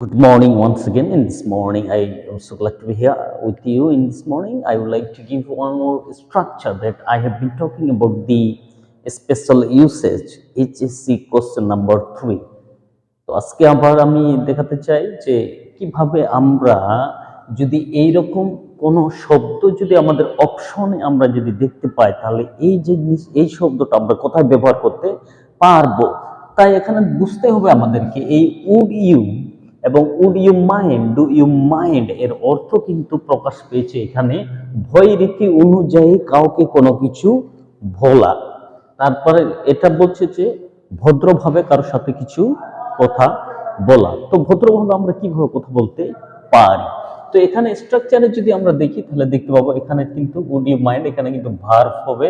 Good morning once again. In this morning, I am so glad to be here with you. In this morning, I would like to give one more structure that I have been talking about the special usage HSC question number 3. তো আজকে আবার আমি দেখাতে চাই যে কিভাবে আমরা যদি এইরকম কোনো শব্দ যদি আমাদের অপশনে আমরা যদি দেখতে পাই তাহলে এই যে এই শব্দটা আমরা কোথায় ব্যবহার করতে পারবো। তাই এখানে বুঝতে হবে আমাদেরকে এই উড ইউ এবং would you mind, do you mind এর অর্থ কিন্তু প্রকাশ পেয়েছে এখানে ভয় রীতি অনুযায়ী কাউকে কোনো কিছু বলা। তারপরে এটা বলছে যে ভদ্রভাবে কারোর সাথে কিছু কথা বলা। তো ভদ্রভাবে আমরা কিভাবে কথা বলতে পারি, তো এখানে স্ট্রাকচারে যদি আমরা দেখি তাহলে দেখতে পাবো এখানে কিন্তু উড ইউ মাইন্ড, এখানে কিন্তু ভার্ব হবে,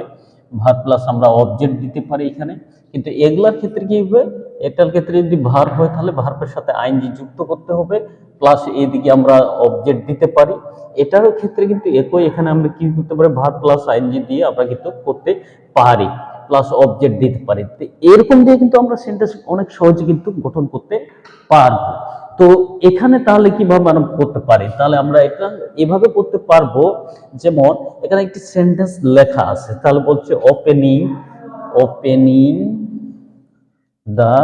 ভার্ব প্লাস আমরা অবজেক্ট দিতে পারি এখানে। কিন্তু এগুলার ক্ষেত্রে কি হবে, এটার ক্ষেত্রে যদি ভার্ব হয় তাহলে ভার্বের সাথে আইএনজি যুক্ত করতে হবে, প্লাস এইদিকে আমরা অবজেক্ট দিতে পারি। এটারও ক্ষেত্রে কিন্তু একই, এখানে আমরা কি করতে পারি, ভার্ব প্লাস আইএনজি দিয়ে আমরা কিন্তু করতে পারি, প্লাস অবজেক্ট দিতে পারি। তো এরকম দিয়ে কিন্তু আমরা সেন্টেন্স অনেক সহজে কিন্তু গঠন করতে পারবো। তো এখানে তাহলে কিভাবে আমরা করতে পারি, তাহলে আমরা এটা এভাবে করতে পারবো। যেমন এখানে একটি সেন্টেন্স লেখা আছে, তাহলে বলছে ওপেনিং দ্য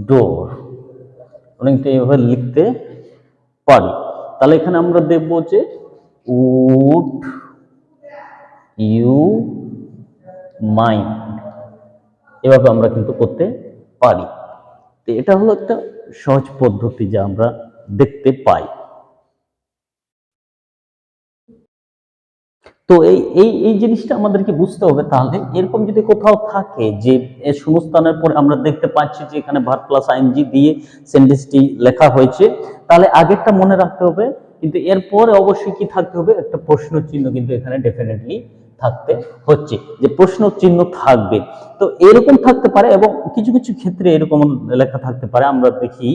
ডোর, অনেকটা এভাবে লিখতে পারি। তাহলে এখানে আমরা দেখবো যে উড ইউ মাইন্ড, এভাবে আমরা কিন্তু করতে পারি। তো এটা হলো একটা সহজ পদ্ধতি যা আমরা দেখতে পাই। তো এই এই এই জিনিসটা আমাদেরকে বুঝতে হবে। তাহলে এরকম যদি কোথাও থাকে যে শূন্যস্থানের পরে আমরা দেখতে পাচ্ছি যে এখানে ভার্ব প্লাস আইএনজি দিয়ে সেন্টেন্সটি লেখা হয়েছে, তাহলে আগেরটা মনে রাখতে হবে, কিন্তু এরপরে অবশ্যই কি থাকতে হবে, একটা প্রশ্ন চিহ্ন কিন্তু এখানে ডেফিনেটলি থাকতে হচ্ছে, যে প্রশ্ন চিহ্ন থাকবে। তো এরকম থাকতে পারে এবং কিছু কিছু ক্ষেত্রে এরকম লেখা থাকতে পারে। আমরা দেখি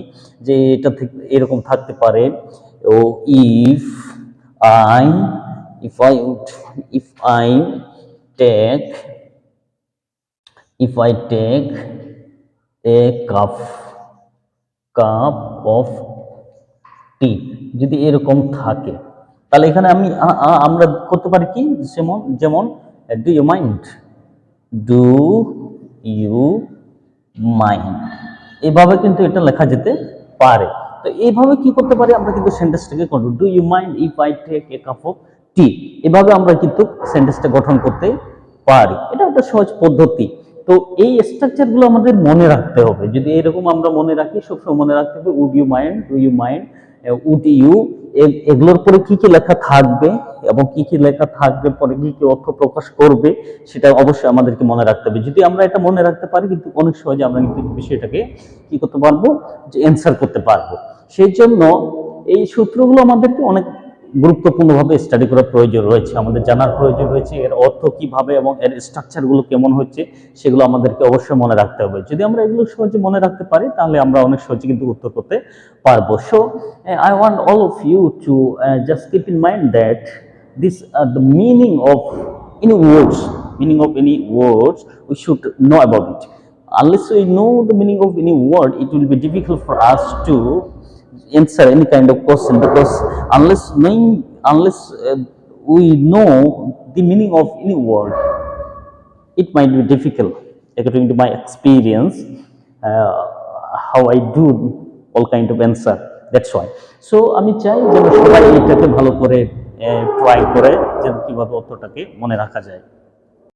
যে এটা এরকম থাকতে পারে, ও if I if I take a cup of tea, যদি এরকম থাকে তাহলে এখানে আমরা করতে পারি কি, যেমন ডু ইউ মাইন্ড, এভাবে কিন্তু এটা লেখা যেতে পারে। তো এইভাবে কি করতে পারি, আমরা কিন্তু সেন্টেন্সটাকে করব, do you mind if I take a cup of tea, এভাবে আমরা কিন্তু সেন্টেন্সটা গঠন করতে পারি। এটা একটা সহজ পদ্ধতি। তো এই স্ট্রাকচার গুলো আমাদের মনে রাখতে হবে। যদি এরকম আমরা মনে রাখি, সবসময় মনে রাখতে হবে would you mind, do you mind, would you, এগুলোর পরে কি কি লেখা থাকবে এবং কি কি লেখা থাকবে পরে কি কি অর্থ প্রকাশ করবে, সেটা অবশ্যই আমাদেরকে মনে রাখতে হবে। যদি আমরা এটা মনে রাখতে পারি, কিন্তু অনেক সহজে আমরা কিন্তু বিষয়টাকে কি করতে পারবো, যে অ্যান্সার করতে পারবো। সেই জন্য এই সূত্রগুলো আমাদেরকে অনেক গুরুত্বপূর্ণভাবে স্টাডি করার প্রয়োজন রয়েছে, আমাদের জানার প্রয়োজন রয়েছে, এর অর্থ কিভাবে এবং এর স্ট্রাকচারগুলো কেমন হচ্ছে সেগুলো আমাদেরকে অবশ্যই মনে রাখতে হবে। যদি আমরা এগুলো সহজে মনে রাখতে পারি তাহলে আমরা অনেক সহজে কিন্তু উত্তর করতে পারবো। So I want all of you to just keep in mind that this the meaning of any words we should know about it. Unless we know the meaning of any word, it will be difficult for us to answer any kind of question, because unless we know the meaning of any word, it might be difficult, according to my experience, how I do all kind of answer. That's why. So আমি চাই যেন সবাই এটাকে ভালো করে try করে, যেন কিভাবে অর্থটাকে মনে রাখা যায়।